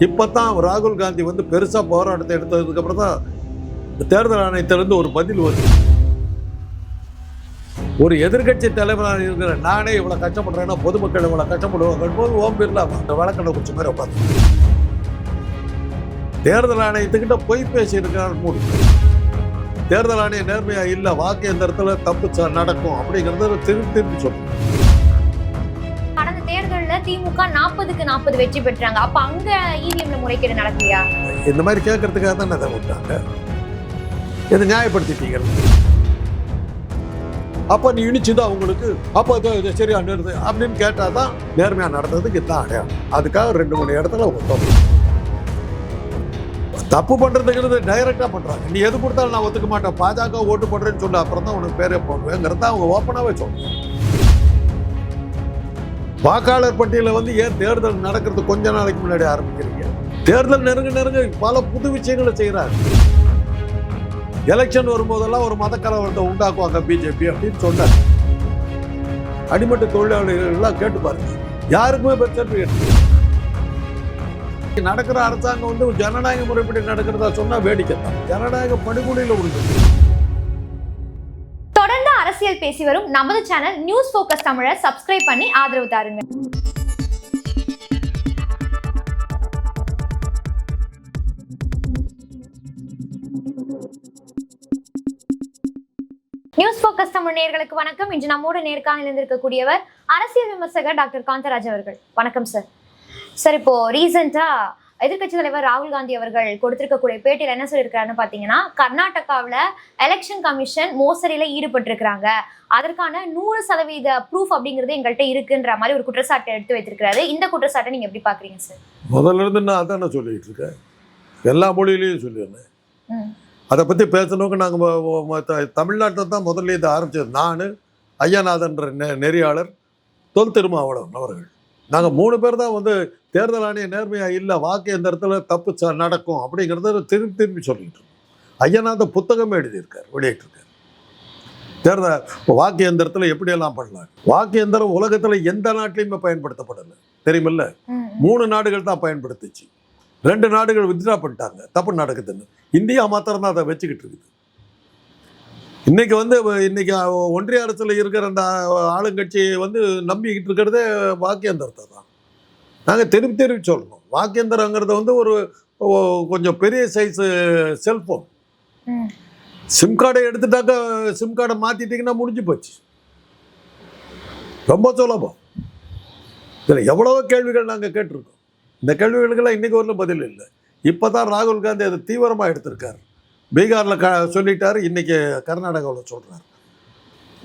இப்போ தான் ராகுல் காந்தி வந்து பெருசாக போராட்டத்தை எடுத்ததுக்கப்புறம் தான் தேர்தல் ஆணையத்திலிருந்து ஒரு பதில் வருது. ஒரு எதிர்கட்சி தலைவராக இருக்கிற நானே இவ்வளோ கஷ்டப்படுறேன்னா பொதுமக்கள் இவ்வளோ கஷ்டப்படுவாங்க போது ஓம் பிர்லா வழக்கண்ணை குறிச்ச மாதிரி உட்காந்து தேர்தல் ஆணையத்துக்கிட்ட பொய் பேசி இருக்கிறார் மூடி. தேர்தல் ஆணையம் நேர்மையா இல்லை, வாக்கு எந்திரத்துல தப்பு நடக்கும் அப்படிங்கிறத திருப்பி சொல்லுங்க. கடந்த தேர்தலில் திமுக 40க்கு 40 வெற்றி பெற்றாங்க. அப்ப அங்க இவிஎம்ல முறைகேடு நடக்கலையா? இந்த மாதிரி கேட்கறதுக்காக தான் அதை விட்டாங்க. இதை நியாயப்படுத்திட்டீங்க. அப்போ நீ இனிச்சுதான் அவங்களுக்கு அப்போ இது சரியா நடந்தது அப்படின்னு கேட்டால் தான் நேர்மையாக நடந்ததுக்கு இதுதான் அடையாளம். அதுக்காக 2-3 இடத்துல அவங்க தப்பு பண்ணுறதுங்கிறது டைரெக்டாக பண்ணுறாங்க. நீ எது கொடுத்தாலும் நான் ஒத்துக்க மாட்டேன், பாஜக ஓட்டு போடுறேன்னு சொல்லி அப்புறம் தான் உனக்கு பேரே போடுவேங்கிறத அவங்க ஓப்பனாகவே சொல்லுவாங்க. வாக்காளர் பட்டியலில் வந்து ஏன் தேர்தல் நடக்கிறது கொஞ்ச நாளைக்கு முன்னாடி ஆரம்பிக்கிறீங்க? தேர்தல் நெருங்க பல புது விஷயங்களை செய்கிறாங்க. எலெக்ஷன் வரும்போதெல்லாம் ஒரு மத கலவரத்தை உண்டாக்குவாங்க பிஜேபி அப்படின்னு சொன்னாங்க. அடிமட்ட தொழிலாளர்கள் எல்லாம் கேட்டு பாருங்க, யாருக்குமே பெற்ற நடக்கிற அரசாங்கம் வந்து ஜனநாயக முறைப்படி நடக்கிறதா சொன்னா வேடிக்கை தான். ஜனநாயக படுகொலையில உண்டு. தொடர்ந்து அரசியல் பேசி வரும் நமது சேனல் நியூஸ் ஃபோக்கஸ் தமிழை சப்ஸ்கிரைப் பண்ணி ஆதரவு தாருங்க. நியூஸ் ஃபோக்கஸ் தமிழ் நேயர்களுக்கு வணக்கம். இன்று நம்மோடு நேர்காணலில் இருந்திருக்கக்கூடியவர் அரசியல் விமர்சகர் டாக்டர் காந்தராஜ் அவர்கள். வணக்கம் சார். சார், இப்போ ரீசெண்டா எதிர்கட்சி தலைவர் ராகுல் காந்தி அவர்கள் கொடுத்திருக்கக்கூடிய பேட்டியில் என்ன சொல்லியிருக்காருன்னு பார்த்தீங்கன்னா, கர்நாடகாவில் எலெக்ஷன் கமிஷன் மோசடியில ஈடுபட்டிருக்கிறாங்க, அதற்கான 100% ப்ரூஃப் அப்படிங்கிறது எங்கள்கிட்ட இருக்குன்ற மாதிரி ஒரு குற்றச்சாட்டை எடுத்து வைத்திருக்கிறாரு. இந்த குற்றச்சாட்டை நீங்க எப்படி பாக்குறீங்க சார்? முதல்ல இருந்து நான் அதான் சொல்லிட்டு இருக்கேன், எல்லா மொழியிலையும் சொல்லியிருந்தேன். அதை பற்றி பேசணுக்கு நாங்கள் தமிழ்நாட்டில் தான் முதல்ல இதை ஆரம்பித்தது. நான், ஐயநாதன்ற நெறியாளர், தொல் திருமாவளவன் அவர்கள், நாங்கள் 3 பேர் தான் வந்து தேர்தல் ஆணையம் நேர்மையாக இல்லை, வாக்கு எந்திரத்தில் தப்பு நடக்கும் அப்படிங்கிறத திருப்பி சொல்லிட்டு இருக்கோம். ஐயநாதன் புத்தகமே எழுதியிருக்கார், வெளியிட்டிருக்கார். தேர்தல் வாக்கு எந்திரத்தில் எப்படியெல்லாம் பண்ணலாம். வாக்கு எந்திரம் உலகத்தில் எந்த நாட்டிலையுமே பயன்படுத்தப்படலை, தெரியுமில்ல. 3 நாடுகள் தான் பயன்படுத்துச்சு. 2 நாடுகள் வித்ட்ரா பண்ணிட்டாங்க, தப்பு நடக்குதுன்னு. இந்தியா மாத்திரம் தான் அதை வச்சுக்கிட்டு இருக்குது. இன்னைக்கு ஒன்றிய அரசில் இருக்கிற அந்த ஆளுங்கட்சியை வந்து நம்பிக்கிட்டு இருக்கிறதே வாக்கியந்திரத்தை தான். நாங்கள் திருப்பி சொல்லணும், வாக்கியந்திரங்கிறது வந்து ஒரு கொஞ்சம் பெரிய சைஸு செல்ஃபோன். சிம் கார்டை எடுத்துட்டாக்க சிம் கார்டை மாற்றிட்டிங்கன்னா முடிஞ்சு போச்சு. ரொம்ப சுலபம். இதில் எவ்வளவோ கேள்விகள் நாங்கள் கேட்டிருக்கோம். இந்த கேள்விகளுக்கெல்லாம் இன்றைக்கி வரலும் பதில் இல்லை. இப்போ தான் ராகுல் காந்தி அதை தீவிரமாக எடுத்திருக்கார். பீகாரில் சொல்லிட்டார், இன்றைக்கி கர்நாடகாவில் சொல்கிறார்.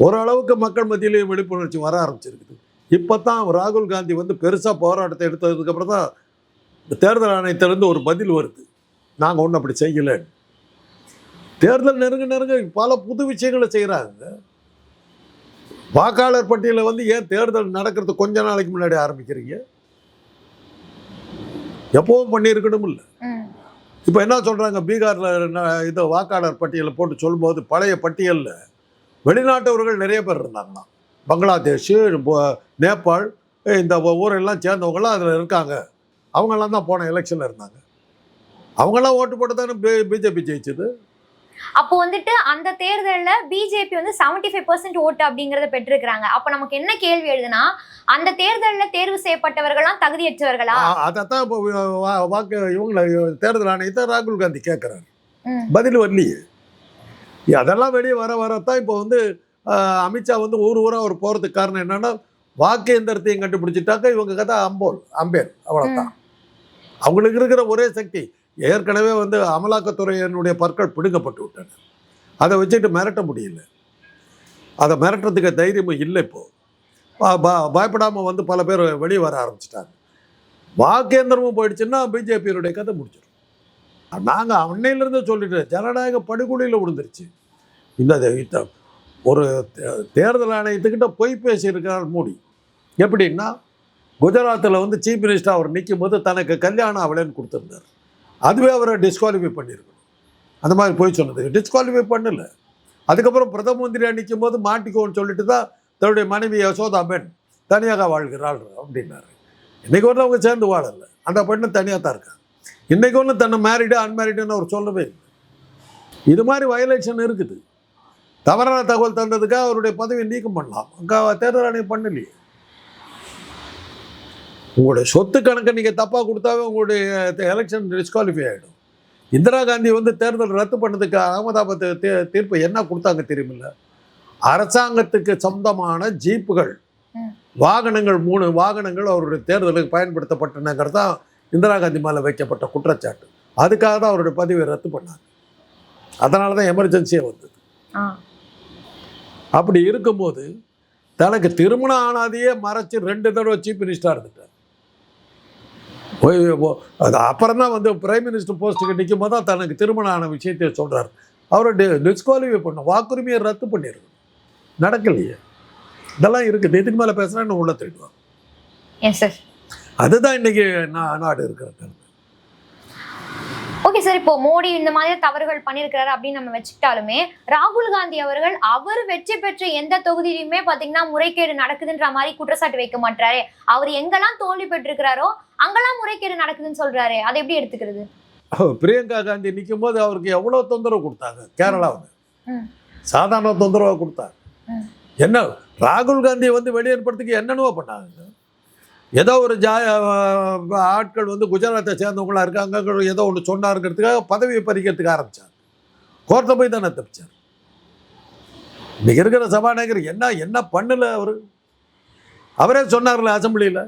ஓரளவுக்கு மக்கள் மத்தியிலேயே விழிப்புணர்ச்சி வர ஆரம்பிச்சிருக்குது. இப்போ தான் ராகுல் காந்தி வந்து பெருசாக போராட்டத்தை எடுத்ததுக்கப்புறம் தான் தேர்தல் ஆணையத்திலேருந்து ஒரு பதில் வருது, நாங்கள் ஒன்றும் அப்படி செய்யலைன்னு. தேர்தல் நெருங்க பல புது விஷயங்களை செய்கிறாங்க. வாக்காளர் பட்டியலில் வந்து ஏன் தேர்தல் நடக்கிறது கொஞ்ச நாளைக்கு முன்னாடி ஆரம்பிக்கிறீங்க? எப்பவும் பண்ணியிருக்கணும் இல்லை. இப்போ என்ன சொல்கிறாங்க, பீகாரில் இதை வாக்காளர் பட்டியலை போட்டு சொல்லும்போது பழைய பட்டியலில் வெளிநாட்டவர்கள் நிறைய பேர் இருந்தாங்களாம். பங்களாதேஷ், நேபாள், இந்த ஊரெல்லாம் சேர்ந்தவங்களாம் அதில் இருக்காங்க. அவங்கெல்லாம் தான் போன எலெக்ஷனில் இருந்தாங்க. அவங்களாம் ஓட்டு போட்டு தானே பிஜேபி ஜெயிச்சது. அப்போ வந்துட்டு அந்த தேர்தலில் பிஜேபி வந்து 75% ஓட்டு அப்படிங்கிறத பெற்றிருக்கிறாங்க. அப்போ நமக்கு என்ன கேள்வி எழுதுனா, அந்த தேர்தலில் தேர்வு செய்யப்பட்டவர்கள்லாம் தகுதியற்றவர்களா? அதைத்தான் இப்போ வாக்கு இவங்களை தேர்தல் ஆணையத்தை ராகுல் காந்தி கேட்குறாரு, பதில் வரலையே. அதெல்லாம் வெளியே வரத்தான் இப்போ வந்து அமித்ஷா வந்து ஊராக ஒரு போகிறதுக்கு காரணம் என்னன்னா, வாக்கு எந்திரத்தையும் கண்டுபிடிச்சிட்டாக்க இவங்க கதை அம்பேர் அவ்வளோதான். அவங்களுக்கு இருக்கிற ஒரே சக்தி, ஏற்கனவே வந்து அமலாக்கத்துறையினுடைய பற்கள் பிடுங்கப்பட்டு விட்டன. அதை வச்சுட்டு மிரட்ட முடியல. அதை மிரட்டுறதுக்கு தைரியமும் இல்லை. இப்போது பயப்படாமல் வந்து பல பேர் வெளியே வர ஆரம்பிச்சிட்டாங்க. வாக்கேந்திரமும் போயிடுச்சுன்னா பிஜேபியினுடைய கதை முடிச்சிடும். நாங்கள் அன்னையிலேருந்து சொல்லிட்டு, ஜனநாயக படுகொலையில் விழுந்துருச்சு. இந்த ஒரு தேர்தல் ஆணையத்துக்கிட்ட பொய் பேசியிருக்கிறார் மோடி. எப்படின்னா, குஜராத்தில் வந்து சீஃப் மினிஸ்டர் அவர் நிற்கும் போது தனக்கு கல்யாணம் அவளேன்னு கொடுத்துருந்தார். அதுவே அவரை டிஸ்குவாலிஃபை பண்ணியிருக்கணும். அந்த மாதிரி போய் சொன்னது டிஸ்குவாலிஃபை பண்ணலை. அதுக்கப்புறம் பிரதம மந்திரியாக நிற்கும் போது மாட்டிக்கோன்னு சொல்லிட்டு தான் தன்னுடைய மனைவி யசோதா பெண் தனியாக வாழ்கிறாள் அப்படின்னாரு. இன்றைக்கி வரல அவங்க சேர்ந்து வாழலை, அந்த பெண்ணு தனியாக தான் இருக்காங்க. இன்றைக்கு ஒன்று தன்னை மேரிடு அன்மேரிடுன்னு அவர் சொல்லவே இல்லை. இது மாதிரி வயலேஷன் இருக்குது. தவறான தகவல் தந்ததுக்காக அவருடைய பதவியை நீக்கம் பண்ணலாம். தேர்தல் ஆணையம் பண்ணலையே. உங்களுடைய சொத்து கணக்கை நீங்கள் தப்பாக கொடுத்தாவே உங்களுடைய எலெக்ஷன் டிஸ்குவாலிஃபை ஆகிடும். இந்திரா காந்தி வந்து தேர்தல் ரத்து பண்ணதுக்கு அகமதாபாத் தீர்ப்பு என்ன கொடுத்தாங்க தெரியுமில்ல? அரசாங்கத்துக்கு சொந்தமான ஜீப்புகள், வாகனங்கள், 3 வாகனங்கள் அவருடைய தேர்தலுக்கு பயன்படுத்தப்பட்டனங்கிறது தான் இந்திரா காந்தி மேலே வைக்கப்பட்ட குற்றச்சாட்டு. அதுக்காக தான் அவருடைய பதவியை ரத்து பண்ணாங்க. அதனால தான் எமர்ஜென்சியே வந்தது. அப்படி இருக்கும்போது தனக்கு திருமணம் ஆனாதையே மறைச்சி 2 தடவை சீஃப் மினிஸ்டராக இருந்துட்டார். அது அப்புறம் தான் வந்து பிரைம் மினிஸ்டர் போஸ்ட்டுக்கு நிற்கும் போது தான் தனக்கு திருமணம் ஆன விஷயத்தை சொல்கிறார். அவரை டிஸ்குவாலிஃபை பண்ண, வாக்குரிமையை ரத்து பண்ணிடுறது நடக்கலையே. இதெல்லாம் இருக்குது. இதுக்கு மேலே பேசுகிறேன்னு உள்ள தேடுவாங்க. அதுதான் இன்னைக்கு நாடு இருக்கிற. ஓகே சார், இப்போ மோடி இந்த மாதிரி தவறுகள் பண்ணியிருக்கிறாரு அப்படின்னு நம்ம வச்சுக்கிட்டாலுமே, ராகுல் காந்தி அவர்கள் அவர் வெற்றி பெற்ற எந்த தொகுதியிலுமே பாத்தீங்கன்னா முறைகேடு நடக்குதுன்ற மாதிரி குற்றச்சாட்டு வைக்க மாட்டாரு. அவர் எங்கெல்லாம் தோல்வி பெற்றிருக்கிறாரோ அங்கெல்லாம் முறைகேடு நடக்குதுன்னு சொல்றாரு. அதை எப்படி எடுத்துக்கிறது? பிரியங்கா காந்தி நிற்கும் போது அவருக்கு எவ்வளவு தொந்தரவு கொடுத்தாங்க. கேரளாவில் சாதாரண தொந்தரவாக கொடுத்தாங்க. என்ன ராகுல் காந்தி வந்து வெளியேற்படுறதுக்கு என்னென்னவோ பண்ணாங்க. ஏதோ ஒரு ஆட்கள் வந்து குஜராத்தை சேர்ந்தவங்களாக இருக்காங்க, ஏதோ ஒன்று சொன்னாருங்கிறதுக்காக பதவியை பறிக்கிறதுக்கு ஆரம்பித்தார். கோர்ட்டை போய் தானே தப்பிச்சார். இன்றைக்கி இருக்கிற சபாநாயகர் என்ன பண்ணல. அவரே சொன்னார்ல அசம்பிளியில்,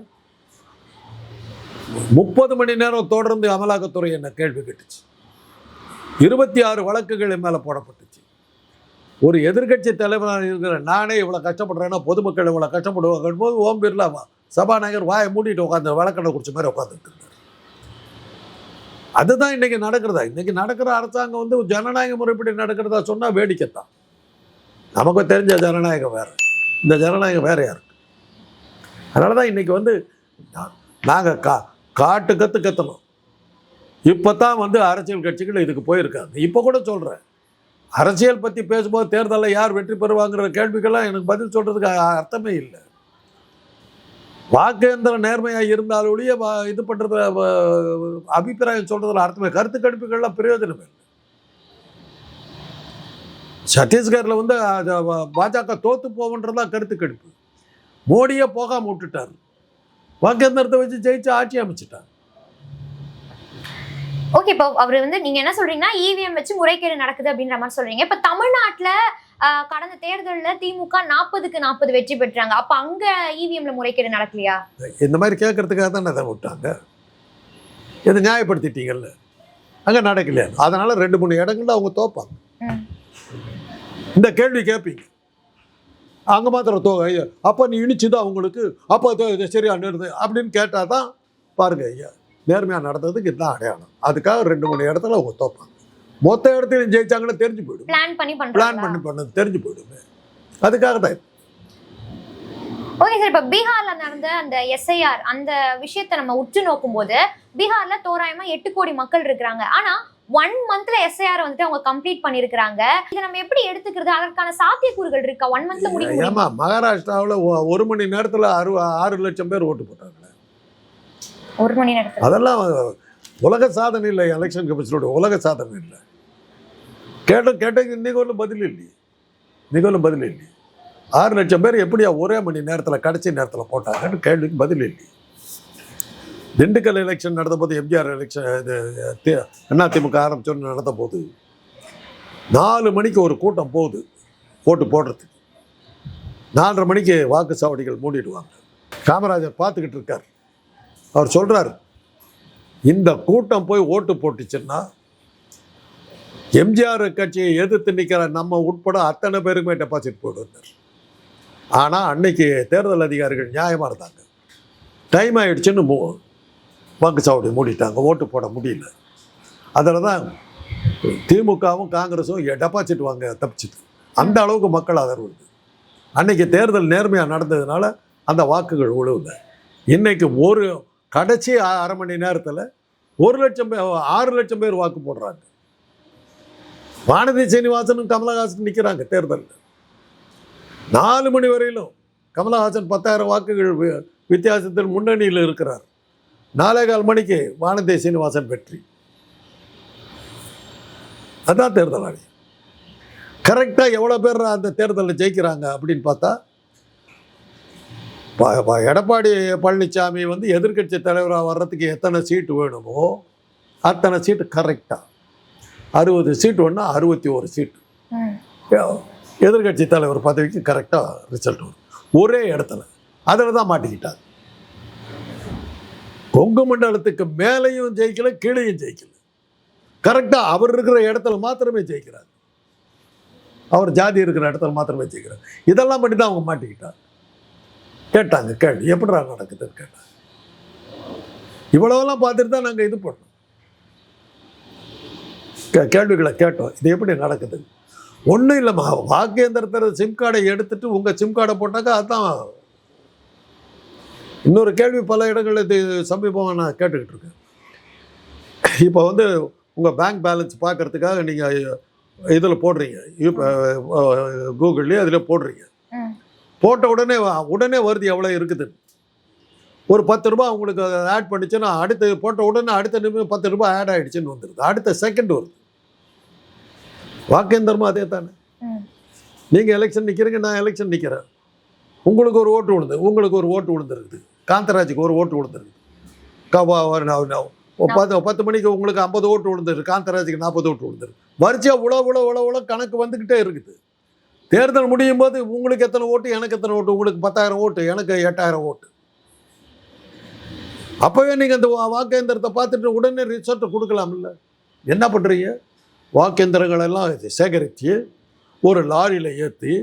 30 மணி நேரம் தொடர்ந்து அமலாக்கத்துறை என்ன கேள்வி கேட்டுச்சு. 26 வழக்குகள் மேலே போடப்பட்டுச்சு. ஒரு எதிர்கட்சி தலைவராக இருக்கிற நானே இவ்வளோ கஷ்டப்படுறேன்னா பொதுமக்கள் இவ்வளோ கஷ்டப்படுவாங்க போது ஓம் பிர்லா சபாநாயகர் வாயை மூடிட்டு உட்காந்து வழக்கடை குடிச்ச மாதிரி உட்காந்துட்டு இருந்தார். அதுதான் இன்றைக்கி நடக்கிறதா. இன்றைக்கி நடக்கிற அரசாங்கம் வந்து ஜனநாயக முறைப்படி நடக்கிறதா சொன்னால் வேடிக்கைத்தான். நமக்கு தெரிஞ்ச ஜனநாயகம் வேறு, இந்த ஜனநாயகம் வேறையாக இருக்குது. அதனால தான் இன்றைக்கி வந்து நாங்கள் காட்டு கற்றணும். இப்போ தான் வந்து அரசியல் கட்சிகள் இதுக்கு போயிருக்காங்க. இப்போ கூட சொல்கிறேன், அரசியல் பற்றி பேசும்போது தேர்தலில் யார் வெற்றி பெறுவாங்கிற கேள்விக்கெல்லாம் எனக்கு பதில் சொல்கிறதுக்கு அர்த்தமே இல்லை. வாக்கேந்திர நேர்மையாக இருந்தாலொழிய இது பண்ணுறது அபிப்பிராயம் சொல்கிறதுல அர்த்தமே, கருத்து கணிப்புகள்லாம் பிரயோஜனம் இல்லை. சத்தீஸ்கரில் வந்து பாஜக தோற்று போகுன்றதான் கருத்து கணிப்பு. மோடியே போகாமல் விட்டுட்டார். வாக்கேந்திரத்தை வச்சு ஜெயிச்சு ஆட்சி அமைச்சிட்டார். ஓகே, இப்போ அவர் வந்து நீங்க என்ன சொல்றீங்கன்னா இவிஎம் வச்சு முறைகேடு நடக்குது அப்படின்ற மாதிரி சொல்றீங்க. இப்ப தமிழ்நாட்டுல கடந்த தேர்தலில் திமுக 40க்கு 40 வெற்றி பெற்றாங்க. அப்ப அங்க இவிஎம்ல முறைகேடு நடக்கலையா? இந்த மாதிரி கேட்கறதுக்காக தான் அதை விட்டாங்க. இதை நியாயப்படுத்திட்டீங்கல்ல, அங்க நடக்கலையா? அதனால 2-3 இடங்கள்ல அவங்க தோப்பாங்க. இந்த கேள்வி கேட்பீங்க, அங்க மாத்திரம் அப்ப நீ இனிச்சுதான் அவங்களுக்கு, அப்போ சரியா நிறுது அப்படின்னு கேட்டாதான் பாருங்க ஐயா, நேர்மையாக நடந்ததுக்கு இதுதான் அடையாளம். அதுக்காக 2-3 இடத்துல அவங்க தோப்பாங்க. மொத்த இடத்துலையும் ஜெயிச்சாங்கன்னு தெரிஞ்சு போயிடும். பிளான் பண்ணி பண்ணது தெரிஞ்சு போயிடுமே. அதுக்காக தான். ஓகே சார், இப்போ பீகார்ல நடந்த அந்த எஸ்ஐஆர் அந்த விஷயத்தை நம்ம உற்று நோக்கும் போது பீகார்ல தோராயமா 8 கோடி மக்கள் இருக்கிறாங்க. ஆனா 1 மந்த்ல எஸ்ஐஆர் வந்துட்டு அவங்க கம்ப்ளீட் பண்ணிருக்காங்க. இதை நம்ம எப்படி எடுத்துக்கிறது? அதற்கான சாத்தியக்கூறுகள் இருக்கா? 1 மந்த்ல முடியும்? ஏமா மகாராஷ்டிராவில் 1 மணி நேரத்தில் 6 லட்சம் பேர் ஓட்டு போட்டாங்க. 1 மணி நேரத்தில். அதெல்லாம் உலக சாதனை இல்லை. எலெக்ஷன் கமிஷனோட உலக சாதனை இல்லை. கேட்ட இன்னைக்கு ஒன்றும் பதில் இல்லையே. 6 லட்சம் பேர் எப்படியா ஒரே மணி நேரத்தில் கடைசி நேரத்தில் போட்டாங்கன்னு கேள்விக்கு பதில் இல்லை. திண்டுக்கல் எலெக்ஷன் நடந்த போது, எம்ஜிஆர் எலெக்ஷன் இது அதிமுக ஆரம்பிச்சோன்னு நடந்த போது 4 மணிக்கு ஒரு கூட்டம் போகுது ஓட்டு போடுறதுக்கு. 4:30 மணிக்கு வாக்கு சாவடிகள் மூடிடுவாங்க. காமராஜர் பார்த்துக்கிட்டு இருக்கார். அவர் சொல்கிறார், இந்த கூட்டம் போய் ஓட்டு போட்டுச்சுன்னா எம்ஜிஆர் கட்சியை எதிர்த்து நிற்கிற நம்ம உட்பட அத்தனை பேருக்குமே டெபாசிட் போடுவார். ஆனால் அன்னைக்கு தேர்தல் அதிகாரிகள் நியாயமாக இருந்தாங்க. டைம் ஆகிடுச்சுன்னு வாக்குச்சாவடி மூடிட்டாங்க, ஓட்டு போட முடியல. அதில் தான் திமுகவும் காங்கிரஸும் டெபாசிட் வாங்க தப்பிச்சுது. அந்த அளவுக்கு மக்கள் ஆதரவு இருக்குது. அன்னைக்கு தேர்தல் நேர்மையாக நடந்ததுனால அந்த வாக்குகள் உழுவுல. இன்றைக்கு ஒரு கடைசி 1/2 மணி நேரத்தில் 1 லட்சம் பேர் 6 லட்சம் பேர் வாக்கு போடுறாங்க. வானதி சீனிவாசனும் கமலஹாசன் நிற்கிறாங்க தேர்தலில். 4 மணி வரையிலும் கமலஹாசன் 10,000 வாக்குகள் வித்தியாசத்தில் முன்னணியில் இருக்கிறார். 4:15 மணிக்கு வானதி சீனிவாசன் வெற்றி. அதான் தேர்தல் ஆணையம். கரெக்டாக எவ்வளோ பேர் அந்த தேர்தலில் ஜெயிக்கிறாங்க அப்படின்னு பார்த்தா, எடப்பாடி பழனிசாமி வந்து எதிர்க்கட்சி தலைவராக வர்றதுக்கு எத்தனை சீட்டு வேணுமோ அத்தனை சீட்டு கரெக்டாக 60 சீட்டு ஒன்றா 61 சீட்டு எதிர்க்கட்சி தலைவர் பதவிக்கு கரெக்டாக ரிசல்ட் வரும் ஒரே இடத்துல. அதில் தான் மாட்டிக்கிட்டாங்க. கொங்கு மண்டலத்துக்கு மேலேயும் ஜெயிக்கல, கீழேயும் ஜெயிக்கல. கரெக்டாக அவர் இருக்கிற இடத்துல மாத்திரமே ஜெயிக்கிறார். அவர் ஜாதி இருக்கிற இடத்துல மாத்திரமே ஜெயிக்கிறார். இதெல்லாம் பண்ணி தான் அவங்க மாட்டிக்கிட்டாங்க. கேட்டாங்க கேள்வி, எப்படிடா நடக்குதுன்னு கேட்டாங்க. இவ்வளவெல்லாம் பார்த்துட்டு தான் நாங்கள் இது பண்ணோம், கேள்விகளை கேட்டோம். இது எப்படி நடக்குது? ஒன்றும் இல்லைம்மா, வாக்கு எந்திரத்தில் சிம் கார்டை எடுத்துட்டு உங்கள் சிம் கார்டை போட்டாக்கா அதுதான். இன்னொரு கேள்வி பல இடங்களில் இது சமீபமாக நான் கேட்டுக்கிட்டு இருக்கேன். இப்போ வந்து உங்கள் பேங்க் பேலன்ஸ் பார்க்கறதுக்காக நீங்கள் இதில் போடுறீங்க, கூகுள்லேயே அதில் போடுறீங்க. போட்ட உடனே வருது எவ்வளோ இருக்குது. ஒரு 10 ரூபா உங்களுக்கு ஆட் பண்ணிச்சுன்னா அடுத்து போட்ட உடனே அடுத்த நிமிஷம் 10 ரூபா ஆட் ஆகிடுச்சுன்னு வந்துடுது. அடுத்த செகண்ட் வருது. வாக்கேந்திரமும் அதே தானே. நீங்கள் எலெக்ஷன் நிற்கிறீங்க, நான் எலெக்ஷன் நிற்கிறேன். உங்களுக்கு ஒரு ஓட்டு விழுந்துருக்குது, காந்தராஜுக்கு ஒரு ஓட்டு விழுந்துருக்குது. 10 மணிக்கு உங்களுக்கு 50 ஓட்டு விழுந்துருக்கு, காந்தராஜுக்கு 40 ஓட்டு விழுந்துருக்கு. வரிசையாக உழ கணக்கு வந்துக்கிட்டே இருக்குது. தேர்தல் முடியும் போது உங்களுக்கு எத்தனை ஓட்டு, எனக்கு எத்தனை ஓட்டு, உங்களுக்கு 10,000 ஓட்டு, எனக்கு 8,000 ஓட்டு. அப்போவே நீங்கள் அந்த வாக்கேந்திரத்தை பார்த்துட்டு உடனே ரிசல்ட் கொடுக்கலாம்ல. என்ன பண்ணுறீங்க? வாக்கேந்திரங்களெல்லாம் சேகரித்து ஒரு லாரியில் ஏற்றி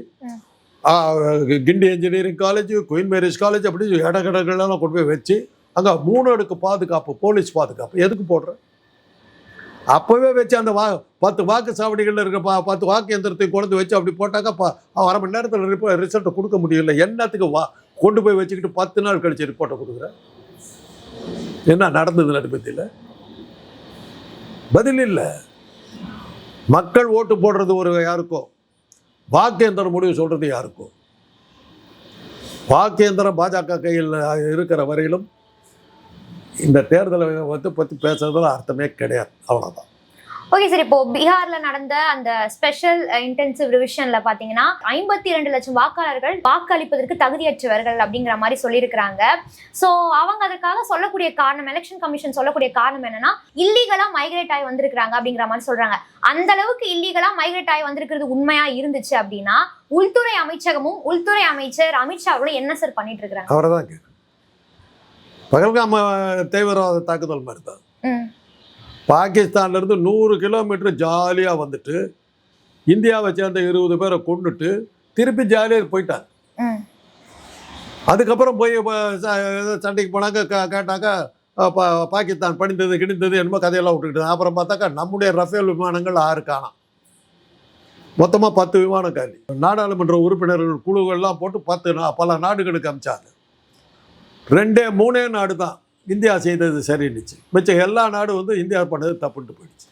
Guindy engineering college, Queen Mary's college, அப்படி இடங்கடங்கள்லாம் கொண்டு போய் வச்சு அங்கே 3 அடுக்கு பாதுகாப்பு, போலீஸ் பாதுகாப்பு எதுக்கு போடுறேன்? அப்போவே வச்சு அந்த 10 வாக்கு சாவடிகளில் இருக்க 10 வாக்கு எந்திரத்தை கொண்டு வச்சு அப்படி போட்டாக்கா 1/2 மணி நேரத்தில் ரிசல்ட்டை கொடுக்க முடியல. என்னத்துக்கு கொண்டு போய் வச்சுக்கிட்டு 10 நாள் கழிச்சு ரிப்போர்ட்டை கொடுக்குறேன்? என்ன நடந்தது நடுப்பத்தியில்? பதில் இல்லை. மக்கள் ஓட்டு போடுறது ஒரு யாருக்கோ, வாக்கேந்திரம் முடிவு சொல்கிறது யாருக்கோ. வாக்கேந்திரம் பாஜக கையில் இருக்கிற வரையிலும் இந்த தேர்தலை பற்றி பேசுறதுல அர்த்தமே கிடையாது. அவ்வளோதான். ஓகே சார், இப்போ பீகார்ல நடந்த அந்த ஸ்பெஷல் இன்டென்சிவ் ரிவிஷன்ல பாத்தீங்கன்னா 52 லட்சம் வாக்காளர்கள் வாக்களிப்பதற்கு தகுதியற்றவர்கள் அப்படிங்கிற மாதிரி சொல்லியிருக்கிறாங்க. ஸோ அவங்க அதற்காக சொல்லக்கூடிய காரணம், எலெக்ஷன் கமிஷன் சொல்லக்கூடிய காரணம் என்னன்னா, இல்லீகலா மைக்ரேட் ஆகி வந்திருக்கிறாங்க அப்படிங்கிற மாதிரி சொல்றாங்க. அந்த அளவுக்கு இல்லீகலா மைக்ரேட் ஆகி வந்திருக்கிறது உண்மையா இருந்துச்சு அப்படின்னா உள்துறை அமைச்சகமும் உள்துறை அமைச்சர் அமித்ஷா அவர்களும் என்ன சார் பண்ணிட்டு இருக்காங்க? அவர்தான் பகல்காம் தீவிரவாத தாக்குதல் மாதிரி தான். பாகிஸ்தான்லேருந்து 100 கிலோமீட்டர் ஜாலியாக வந்துட்டு இந்தியாவை சேர்ந்த 20 பேரை கொண்டுட்டு திருப்பி ஜாலியாக போயிட்டாங்க. அதுக்கப்புறம் போய் சண்டைக்கு போனாக்க கேட்டாக்கா பாகிஸ்தான் பணிந்தது கிணிந்தது என்னமோ கதையெல்லாம் விட்டுக்கிட்டு. அப்புறம் பார்த்தாக்கா நம்முடைய ரஃபேல் விமானங்கள் 6 காணாம். மொத்தமாக 10 விமானம் காலி. நாடாளுமன்ற உறுப்பினர்கள் குழுக்கள்லாம் போட்டு பல நாடுகளுக்கு அமிச்சாங்க. 2-3 நாடு தான் இந்தியா செய்தது சரின்னுச்சு. மிச்சம் எல்லா நாடும் வந்து இந்தியா பண்ணது தப்புட்டு போயிடுச்சு.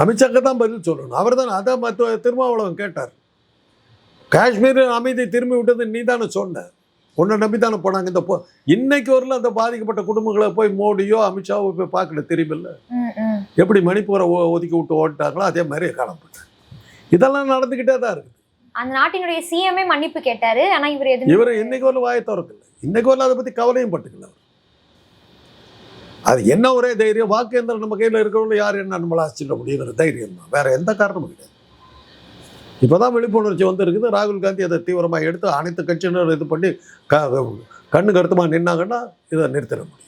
அமித்ஷாக்கு தான் பதில் சொல்லணும். அவர் தான் அதான் திருமாவளவன் கேட்டார். காஷ்மீர் அமைதி திரும்பி விட்டது நீ தானே சொன்ன, உன்னை நம்பி தானே போனாங்க. இந்த இன்னைக்கு வரல அந்த பாதிக்கப்பட்ட குடும்பங்களை போய் மோடியோ அமித்ஷாவோ போய் பார்க்கல, தெரியுமில்ல? எப்படி மணிப்பூரை ஒதுக்கி விட்டு ஓட்டாங்களோ அதே மாதிரி காணப்பட்டாங்க. இதெல்லாம் நடந்துக்கிட்டே தான் இருக்குது. அந்த நாட்டினுடைய சிஎம்ஏ மன்னிப்பு கேட்டாரு. ஆனா இவர் இன்னைக்கு வரல வாயை திறக்கல. இன்னைக்கு வரல அதை பத்தி கவலையும் பட்டுக்கல. அது என்ன ஒரே தைரியம், வாக்கேந்திரம் நம்ம கையில் இருக்கிறவங்க யார் என்ன நம்மளை ஆசிட முடியுங்கிற தைரியம் தான், வேற எந்த காரணமும் கிடையாது. இப்போதான் விழிப்புணர்ச்சி வந்து இருக்குது. ராகுல் காந்தி அதை தீவிரமாக எடுத்து அனைத்து கட்சியினர் இது பண்ணி கண்ணு கருத்துமாக நின்னாங்கன்னா இதை நிறுத்திட முடியும்.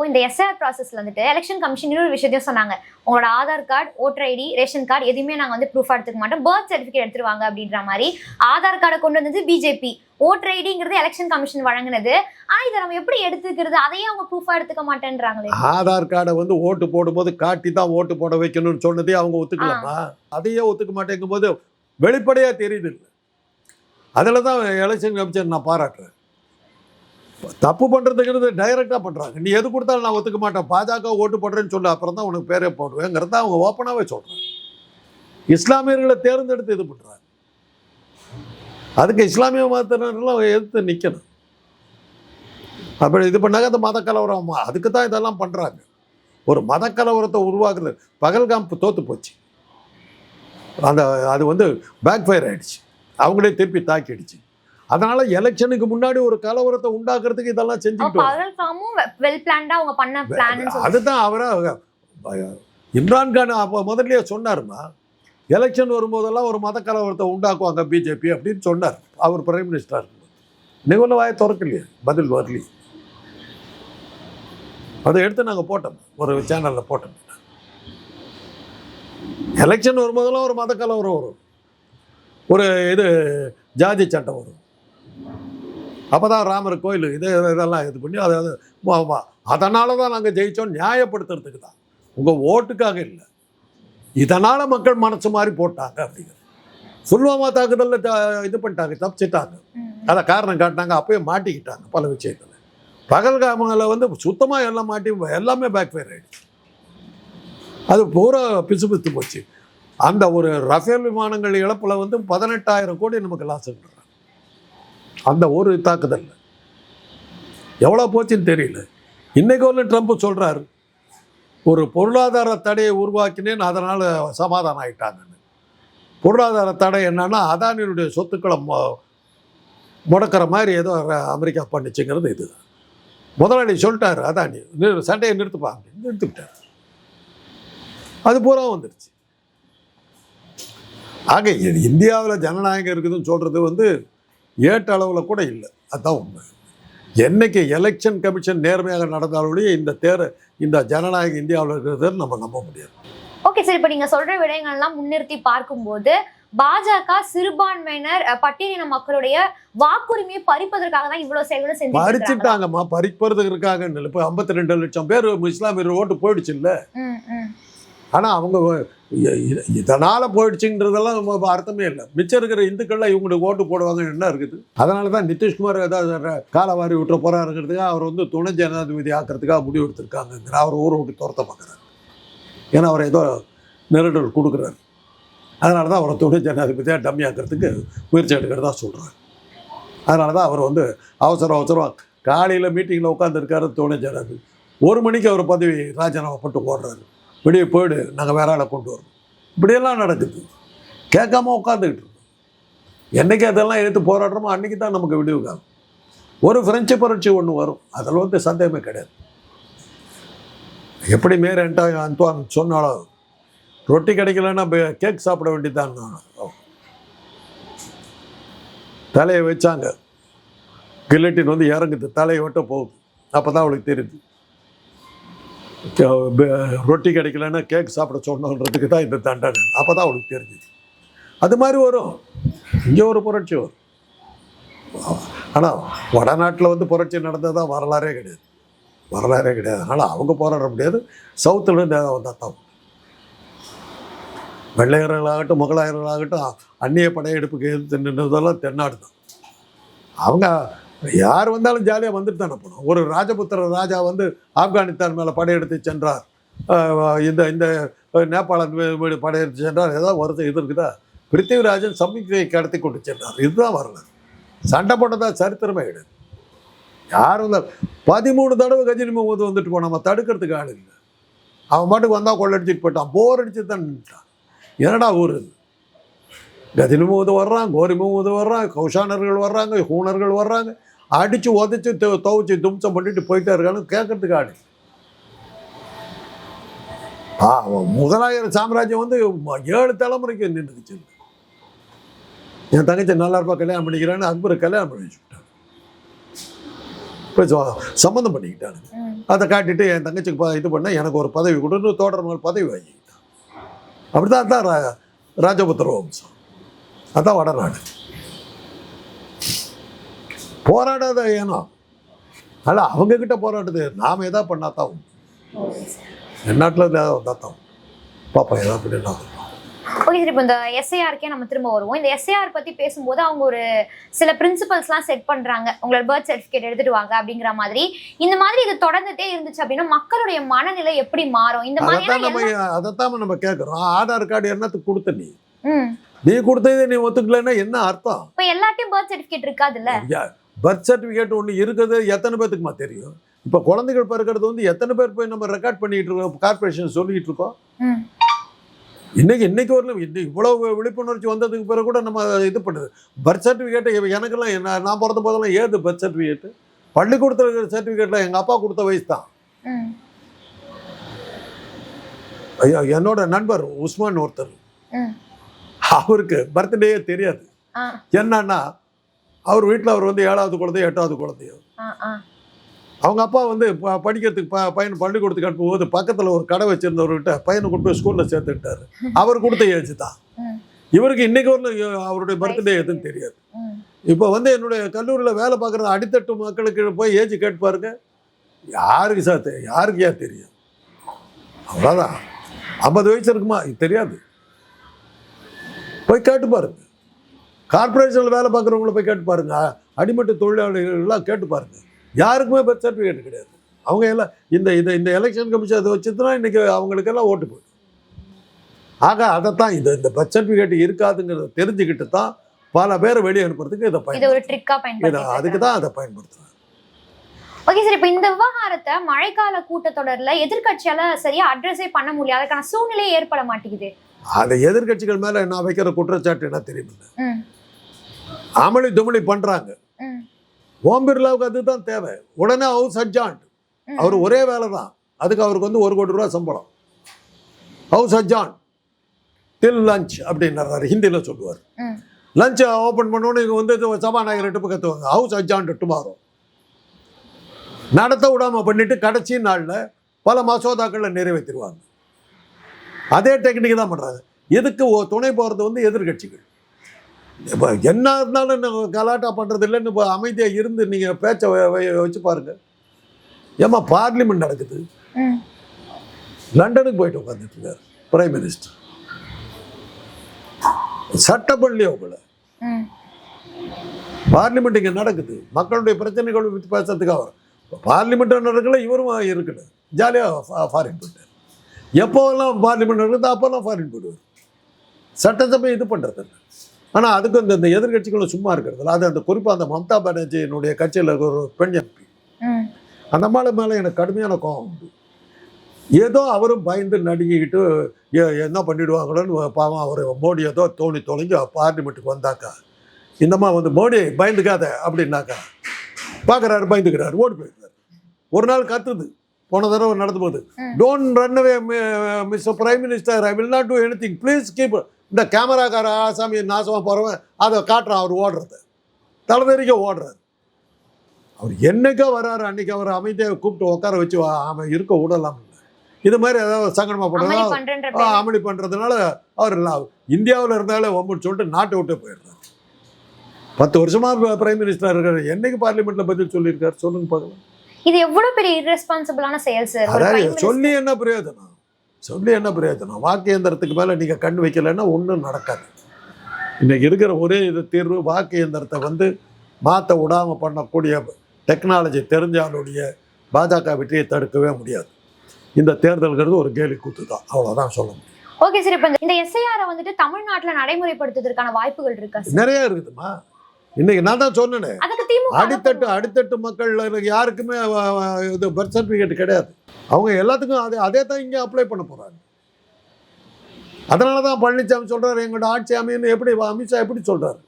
இந்த எஸ்ஆர் ப்ராசஸ்ல வந்துட்டு எலெக்ஷன் கமிஷன் இன்னொரு விஷயத்தையும் சொன்னாங்க. உங்களோட Aadhaar card, voter ID, ration card எதுவுமே நாங்கள் வந்து ப்ரூஃப் எடுத்துக்க மாட்டோம், பர்த் சர்டிஃபிகேட் எடுத்துருவாங்க அப்படின்ற மாதிரி. ஆதார் கார்டை கொண்டு வந்தது பிஜேபி, ஓட்டர் ஐடிங்கிறது எலெக்ஷன் கமிஷன் வழங்கினது. ஆனால் இதை நம்ம எப்படி எடுத்துக்கிறது? அதையே அவங்க ப்ரூஃபாக எடுத்துக்க மாட்டேன்றாங்களே. ஆதார் கார்டை வந்து ஓட்டு போடும்போது காட்டி தான் ஓட்டு போட வைக்கணும்னு சொன்னதே அவங்க ஒத்துக்கலாமா? அதையே ஒத்துக்க மாட்டேங்கும் போது வெளிப்படையாக தெரியுது இல்லை. அதில் தான் எலெக்ஷன் கமிஷன் நான் பாராட்டுறேன். தப்பு பண்ணுறதுங்கிறது டைரெக்டாக பண்ணுறாங்க. நீ எது கொடுத்தாலும் நான் ஒத்துக்க மாட்டேன், பாஜக ஓட்டு போடுறேன்னு சொல்லு, அப்புறம் தான் உனக்கு பேரே போடுவேங்கிறத அவங்க ஓப்பனாகவே சொல்கிறாங்க. இஸ்லாமியர்களை தேர்ந்தெடுத்து இது பண்ணுறாங்க. அதுக்கு இஸ்லாமிய மதத்தினரெல்லாம் எதிர்த்து நிற்கணும். அப்படி இது பண்ணாங்க. அந்த மத கலவரம் அதுக்கு தான் இதெல்லாம் பண்ணுறாங்க. ஒரு மத கலவரத்தை உருவாக்குறது. பகல்காம் தோற்று போச்சு. அது வந்து பேக் ஃபயர் ஆகிடுச்சு. அவங்களே திருப்பி தாக்கிடுச்சு. அதனால எலெக்ஷனுக்கு முன்னாடி ஒரு கலவரத்தை உண்டாக்குறதுக்கு இதெல்லாம் செஞ்சுக்கிட்டு அதுதான் அவரை இம்ரான்கான் அப்போ முதல்லயே சொன்னாருமா, எலெக்ஷன் வரும்போதெல்லாம் ஒரு மத கலவரத்தை உண்டாக்குவாங்க பிஜேபி அப்படின்னு சொன்னார். அவர் பிரைம் மினிஸ்டராக இருக்கும்போது நீங்கள் ஒன்றும் வாயை திறக்கலையே, பதில் வரலையே. அதை எடுத்து நாங்கள் போட்டோம், ஒரு சேனலில் போட்டோம். எலெக்ஷன் வரும்போதெல்லாம் ஒரு மத கலவரம் வரும், ஒரு இது ஜாதி சண்டை வரும். அப்போ தான் ராமர் கோயில் இதெல்லாம் இது பண்ணி அதனால தான் நாங்கள் ஜெயித்தோம், நியாயப்படுத்துறதுக்கு தான், உங்கள் ஓட்டுக்காக இல்லை. இதனால் மக்கள் மனசு மாதிரி போட்டாங்க அப்படிங்கிறது. புல்வாமா தாக்குதலில் இது பண்ணிட்டாங்க, தப்பிச்சிட்டாங்க. அதை காரணம் காட்டினாங்க, அப்போயே மாட்டிக்கிட்டாங்க பல விஷயத்தில். பகல்காமில் வந்து சுத்தமாக எல்லாம் மாட்டி எல்லாமே பேக் ஃபயர் ஆகிடுச்சு. அது பூரா பிசுபித்து போச்சு. அந்த ஒரு ரஃபேல் விமானங்கள் இழப்பில் வந்து 18,000 கோடி நமக்கு லாஸ்ன்றாங்க. அந்த ஒரு தாக்குதல் எவ்வளோ போச்சுன்னு தெரியல. இன்றைக்கு ஒன்று ட்ரம்ப் சொல்கிறார், ஒரு பொருளாதார தடையை உருவாக்கினேன், அதனால் சமாதானம் ஆகிட்டாங்கன்னு. பொருளாதார தடை என்னன்னா அதானியுடைய சொத்துக்களை முடக்கிற மாதிரி ஏதோ அமெரிக்கா பண்ணிச்சுங்கிறது இதுதான். முதலாளி சொல்லிட்டார், அதானி சண்டையை நிறுத்துப்பாங்க, நிறுத்திவிட்டார். அது பூரா வந்துடுச்சு. ஆக இந்தியாவில் ஜனநாயகம் இருக்குதுன்னு சொல்கிறது வந்து ஏட்ட அளவில் கூட இல்லை. அதுதான் உண்மை. என்னைக்கு எலெக்ஷன் கமிஷன் நேர்மையாக நடந்தாலுடைய இந்த ஜனநாயகம் இந்தியாவில் இருக்கிறது நம்ம நம்ப முடியாது. ஓகே சார், இப்போ நீங்கள் சொல்கிற விடயங்கள்லாம் முன்னிறுத்தி பார்க்கும்போது பாஜக சிறுபான்மையினர் பட்டியலின மக்களுடைய வாக்குரிமையை பறிப்பதற்காக தான் இவ்வளோ செயல்களை செஞ்சு பறிச்சுட்டாங்கம்மா. பறிப்பதற்காக இப்போ 52 லட்சம் பேர் இஸ்லாமியர் ஓட்டு போயிடுச்சு இல்லை. ஆனால் அவங்க இதனால் போயிடுச்சுன்றதெல்லாம் அர்த்தமே இல்லை. மிச்சம் இருக்கிற இந்துக்கள்லாம் இவங்களுக்கு ஓட்டு போடுவாங்கன்னு என்ன இருக்குது? அதனால தான் நிதிஷ்குமார் ஏதாவது காலவாரி விட்டுற போகிறாருங்கிறதுக்காக அவர் வந்து துணை ஜனாதிபதி ஆக்கிறதுக்காக முடிவு எடுத்திருக்காங்க. அவர் ஊரை விட்டு துரத்த பார்க்குறாரு. ஏன்னா அவர் ஏதோ நெருடல் கொடுக்குறாரு. அதனால தான் அவரை துணை ஜனாதிபதியாக டம்மி ஆக்கிறதுக்கு முயற்சி எடுக்கிறதா சொல்கிறார். அதனால தான் அவர் வந்து அவசரம் காலையில் மீட்டிங்கில் உட்காந்துருக்காரு துணை ஜனாதிபதி. 1 மணிக்கு அவர் பதவி ராஜினாமா போட்டு போடுறாரு. வெளியே போய்டு, நாங்கள் வேற ஆளை கொண்டு வரோம். இப்படியெல்லாம் நடக்குது. கேட்காம உட்காந்துக்கிட்டு இருக்கோம். என்றைக்கு அதெல்லாம் எடுத்து போராடுறோமோ அன்றைக்கி தான் நமக்கு விடிவு காலம். ஒரு ஃப்ரெஞ்சு புரட்சி ஒன்று வரும், அதில் வந்து சந்தேகமே கிடையாது. எப்படி மேயர் அன்துவான் சொன்னாலும் ரொட்டி கிடைக்கலன்னா கேக் சாப்பிட வேண்டியதான். தலையை வச்சாங்க, கில்லட்டின் வந்து இறங்குது, தலையை விட்ட போகுது. அப்போ தான் அவளுக்கு தெரியுது ரொட்டி கிடைக்கலன்னா கேக் சாப்பிட சொன்னோன்றதுக்கு தான் இந்த தண்டனை. அப்போ தான் அவளுக்கு தெரிஞ்சுது. அது மாதிரி வரும், இங்கே ஒரு புரட்சி வரும். ஆனால் வடநாட்டில் வந்து புரட்சி நடந்ததான் வரலாறே கிடையாது. அதனால் அவங்க போராட முடியாது. சவுத்துலேருந்து வந்தால் தான். வெள்ளையர்களாகட்டும் முகலாயர்களாகட்டும் அந்நிய படையெடுப்புக்கு எதிர்த்து நின்றதெல்லாம் தென்னாடு தான். அவங்க யார் வந்தாலும் ஜாலியாக வந்துட்டு தானே போனோம். ஒரு ராஜபுத்திர ராஜா வந்து ஆப்கானிஸ்தான் மேலே படையெடுத்து சென்றார், இந்த நேபாளம் மீது படையெடுத்து சென்றார், ஏதாவது வருது இது இருக்குதா? பிருத்திவிராஜன் சம்யுக்தையை கடத்தி கொண்டு சென்றார். இதுதான் வரல. சண்டை போட்டதா சரித்திரமே கிடையாது. யார் வந்தால் 13 தடவை கஜினி முகமது வந்துட்டு போனான். நம்ம தடுக்கிறதுக்கு ஆள் இல்லை. அவன் பாட்டுக்கு வந்தால் கொள்ளடிச்சிட்டு போயிட்டான். போர் அடிச்சு தான் நின்றுட்டான். என்னடா ஊர் இது? கஜினி முகமது வர்றான், கோரி முகமது வர்றான், கௌஷானர்கள் வர்றாங்க, ஹூனர்கள் வர்றாங்க, அடித்து உதச்சி துவச்சி தும்சம் பண்ணிட்டு போயிட்டே இருக்கான்னு கேட்கறதுக்கு ஆடு. முகலாயர் சாம்ராஜ்யம் வந்து 7 தலைமுறைக்கு நின்றுச்சு. என் தங்கச்சி நல்லா இருப்பா, கல்யாணம் பண்ணிக்கிறான்னு அக்பரை கல்யாணம் பண்ணி வச்சுட்டாங்க. இப்போ சம்மந்தம் பண்ணிக்கிட்டானுங்க. அதை காட்டிட்டு என் தங்கச்சிக்கு இது பண்ண எனக்கு ஒரு பதவி கொடுன்னு தோடர் பதவி வாங்கிக்கிட்டான். அப்படி தான் ராஜபுத்திர வம்சம். அதான் வடநாடு. போராடாத ஏனோ அல்ல, அவங்கக்கிட்ட போராடுது. நாம் எதா பண்ணா தான் என் நாட்டில் ஏதாவது வந்தால் தான் பாப்பா எதாவது பண்ணினா. ஓகே சார், இப்போ இந்த எஸ்ஐஆருக்கே நம்ம திரும்ப வருவோம். இந்த எஸ்ஐஆர் பற்றி பேசும்போது அவங்க ஒரு சில பிரின்சிபல்ஸ்லாம் செட் பண்ணுறாங்க. உங்களோட பர்த் சர்டிஃபிகேட் எடுத்துகிட்டு வாங்க அப்படிங்கிற மாதிரி. இந்த மாதிரி இது தொடர்ந்துட்டே இருந்துச்சு அப்படின்னா மக்களுடைய மனநிலை எப்படி மாறும்? இந்த மாதிரி அதைத்தான் நம்ம கேட்குறோம். ஆதார் கார்டு என்னத்துக்கு கொடுத்த நீ கொடுத்ததே நீ ஒத்துக்கலன்னா என்ன அர்த்தம்? இப்போ எல்லாத்தையும் பர்த் சர்டிஃபிகேட் இருக்காதுல்ல. பர்த் சர்டிஃபிகேட் ஒன்று இருக்குது எத்தனை பேர்த்துக்குமா தெரியும்? இப்போ குழந்தைகள் பிறக்கிறது வந்து எத்தனை பேர் போய் நம்ம ரெக்கார்ட் பண்ணிட்டு இருக்கோம், கார்பரேஷன் சொல்லிட்டு இருக்கோம். இன்னைக்கு வரலும் இவ்வளவு விழிப்புணர்ச்சி வந்ததுக்கு பிறகு கூட நம்ம இது பண்ணுது. பர்த் சர்டிஃபிகேட் எனக்கெல்லாம் நான் பிறந்த போதெல்லாம் ஏது பர்த் சர்டிஃபிகேட்டு? பள்ளிக்கூடத்தில் இருக்கிற சர்டிஃபிகேட்ல எங்கள் அப்பா கொடுத்த வயசு தான். ஐயா, என்னோட நண்பர் உஸ்மான் ஒருத்தர், அவருக்கு பர்த்டே தெரியாது. என்னன்னா அவர் வீட்டில் அவர் வந்து 7வது குழந்தையோ 8வது குழந்தையோ, அவங்க அப்பா வந்து படிக்கிறதுக்கு பையன் பள்ளிக்கூடத்துக்கு அனுப்பும்போது பக்கத்தில் ஒரு கடை வச்சிருந்தவர்கிட்ட பையனை கொண்டு போய் ஸ்கூலில் சேர்த்துக்கிட்டாரு. அவர் கொடுத்த ஏஜ் தான். இவருக்கு இன்னைக்கு வரலும் அவருடைய பர்த்டே எதுன்னு தெரியாது. இப்போ வந்து என்னுடைய கல்லூரியில் வேலை பார்க்குற அடித்தட்டு மக்களுக்கு போய் ஏஜ் கேட்டு பாருங்க, யாருக்கு சார் யாருக்கு ஏன் தெரியும்? அவ்வளோதான். 50 வயசு இருக்குமா தெரியாது, போய் கேட்டு பாருங்க. கார்பரேஷனில் வேலை பார்க்குறவங்கள போய் கேட்டு பாருங்க, அடிமட்ட தொழிலாளர்கள்லாம் கேட்டு பாருங்க, யாருக்குமே பர்த் சர்டிஃபிகேட் கிடையாது. அவங்க எல்லாம் இந்த எலெக்ஷன் கமிஷன் அதை வச்சுதான் இன்னைக்கு அவங்களுக்கெல்லாம் ஓட்டு போயிடும். ஆக அதைத்தான் இந்த பர்த் சர்டிஃபிகேட் இருக்காதுங்கிறத தெரிஞ்சுக்கிட்டு தான் பல பேரை வெளியே அனுப்புறதுக்கு இதை அதுக்கு தான் அதை பயன்படுத்துறாங்க. ஓகே சார், இப்போ இந்த விவகாரத்தை மழைக்கால கூட்டத்தொடர்ல எதிர்கட்சியால சரியா அட்ரஸே பண்ண முடியல, அதுக்கான சூழ்நிலையே ஏற்பட மாட்டேங்குது. அந்த எதிர்கட்சிகள் மேல நான் வைக்கிற குற்றச்சாட்டு என்ன தெரியுமில்ல, அமளி துமளி பண்றாங்க. ஓம் பிர்லாவுக்கு அதுதான் தேவை. உடனே ஹவுஸ் அட்ஜாண்ட், அவர் ஒரே வேலை தான், அதுக்கு அவருக்கு வந்து 1 கோடி ரூபாய் சம்பளம். ஹவுஸ் அட்ஜாண்ட் டில் லஞ்ச் அப்படின்னாரு, ஹிந்தியில் சொல்லுவார். லஞ்சை ஓப்பன் பண்ணோன்னு இங்கே வந்து சபாநாயகர்கிட்ட போய் கற்றுவாங்க, ஹவுஸ் அட்ஜாண்ட் டுமாரோ. நடத்த விடாமல் பண்ணிட்டு கடைசி நாளில் பல மசோதாக்களை நிறைவேற்றிடுவாங்க. அதே டெக்னிக் தான் பண்ணுறாங்க. இதுக்கு துணை போகிறது வந்து எதிர்கட்சிகள். இப்போ என்ன இருந்தாலும் கலாட்டா பண்ணுறது இல்லைன்னு இப்போ அமைதியாக இருந்து நீங்கள் பேச்சை வச்சு பாருங்க. ஏமா பார்லிமெண்ட் நடக்குது, லண்டனுக்கு போயிட்டு உட்காந்துட்டு இருக்காரு பிரைம் மினிஸ்டர், சட்டப்பள்ளி அவங்கள. பார்லிமெண்ட் இங்கே நடக்குது, மக்களுடைய பிரச்சனைகள் பற்றி பேசுறதுக்காக பார்லிமெண்ட் நடக்கல, இவரும் இருக்கணும் ஜாலியாக ஃபாரின் போயிட்டார். எப்போல்லாம் பார்லிமெண்ட் நடக்குது அப்போல்லாம் ஃபாரின் போயிடுவார். சட்டசபை இது பண்ணுறது இல்லை. ஆனால் அதுக்கு இந்த எதிர்கட்சிகளும் சும்மா இருக்கிறதில்ல. அது அந்த குறிப்பாக அந்த மம்தா பானர்ஜியினுடைய கட்சியில் இருக்கிற ஒரு பெண் எம்பி, அந்த மேலே எனக்கு கடுமையான கோபம் உண்டு. ஏதோ அவரும் பயந்து நடுங்கிக்கிட்டு என்ன பண்ணிடுவாங்களோன்னு பாவம் அவர் மோடி ஏதோ தொலைஞ்சு பார்லிமெண்ட்டுக்கு வந்தாக்கா, இந்தம்மா வந்து மோடி பயந்துக்காத அப்படின்னாக்கா பார்க்குறாரு, பயந்துக்கிறாரு, ஓடி போயிடுறாரு. ஒரு நாள் கத்துது, போன தடவை நடந்து போது, don't run away mister prime minister, I will not two anything, please keep. இந்த கேமராக்கார ஆசாமி நாசமாக போகிறவன் அதை காட்டுறான், அவர் ஓடுறது தலைவரிக்க ஓடுறாரு. அவர் என்னைக்கோ வர்றாரு, அன்னைக்கு அவர் அமைதியாக கூப்பிட்டு உட்கார வச்சு அவன் இருக்க விடலாம். இது மாதிரி ஏதாவது சங்கடமாக பண்ணுறதுனால அமளி பண்ணுறதுனால அவர் இந்தியாவில் இருந்தாலே ஒம்புன்னு சொல்லிட்டு நாட்டை விட்டு போயிடுறாரு. 10 வருஷமா பிரைம் மினிஸ்டர் இருக்காரு, என்னைக்கு பார்லிமெண்ட்ல பதில் சொல்லியிருக்காரு சொல்லுங்க பார்க்கலாம். இது எவ்வளவு பெரிய இர்ரெஸ்பான்சிபிளான செயல் சார். அதாவது சொல்லி என்ன பிரயோஜனம்? வாக்கு இயந்திரத்துக்கு மேலே நீங்கள் கண் வைக்கலைன்னா ஒன்றும் நடக்காது. இன்னைக்கு இருக்கிற ஒரே இது தீர்வு, வாக்கு இயந்திரத்தை வந்து மாற்ற விடாமல் பண்ணக்கூடிய டெக்னாலஜி தெரிஞ்சாலுடைய பாஜக வெற்றியை தடுக்கவே முடியாது. இந்த தேர்தல்கிறது ஒரு கேலி கூத்து தான், அவ்வளோதான் சொல்ல முடியும். ஓகே சார், இப்போ இந்த எஸ்ஐஆரை வந்துட்டு தமிழ்நாட்டில் நடைமுறைப்படுத்துவதற்கான வாய்ப்புகள் இருக்கா? நிறைய இருக்குதுமா. இன்னைக்கு நான் தான் சொன்னேன், அடித்தட்டு மக்கள் யாருக்குமே இது பர்த் சர்டிஃபிகேட் கிடையாது. அவங்க எல்லாத்துக்கும் அதே தான் இங்கே அப்ளை பண்ண போகிறாங்க. அதனால தான் பழனிசாமி சொல்கிறார் எங்களோட ஆட்சி அமையுன்னு. எப்படி அமித்ஷா எப்படி சொல்கிறாரு,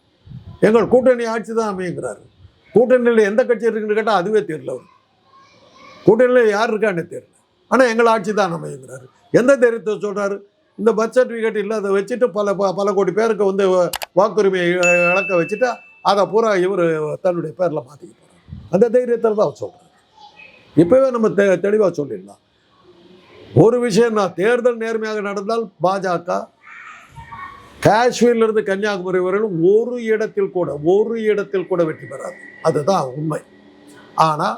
எங்கள் கூட்டணி ஆட்சி தான் அமையுங்கிறாரு. கூட்டணியில் எந்த கட்சி இருக்குன்னு கேட்டால் அதுவே தெரியல. அவர் கூட்டணியில் யார் இருக்கான்னு தெரியல, ஆனால் எங்கள் ஆட்சி தான் அமையுங்கிறாரு. எந்த தைரியத்தை சொல்கிறாரு? இந்த பர்த் சர்டிஃபிகேட் இல்லாத வச்சுட்டு பல கோடி பேருக்கு வந்து வாக்குரிமையை இழக்க வச்சுட்டு அதை பூரா இவர் தன்னுடைய பேரில் மாற்றிக்க போகிறார். அந்த தைரியத்தில் தான் அவர் சொல்கிறார். இப்போவே நம்ம தெளிவாக சொல்லிடலாம். ஒரு விஷயம் தான், தேர்தல் நேர்மையாக நடந்தால் பாஜக காஷ்மீர்லேருந்து கன்னியாகுமரி வரையிலும் ஒரு இடத்தில் கூட வெற்றி பெறாது. அதுதான் உண்மை. ஆனால்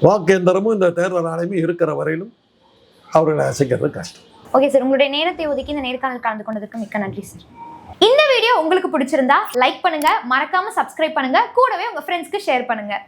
வாக்கேந்திரமும் இந்த தேர்தல் ஆணையமும் இருக்கிற வரையிலும் அவர்களை அசைக்கிறது கஷ்டம். ஓகே சார், உங்களுடைய நேரத்தை ஒதுக்கி இந்த நேர்காணல் கலந்து கொண்டதுக்கு மிக்க நன்றி சார். இந்த வீடியோ உங்களுக்கு பிடிச்சிருந்தா லைக் பண்ணுங்க, மறக்காம சப்ஸ்கிரைப் பண்ணுங்க, கூடவே உங்க ஃப்ரெண்ட்ஸ்க்கு ஷேர் பண்ணுங்க.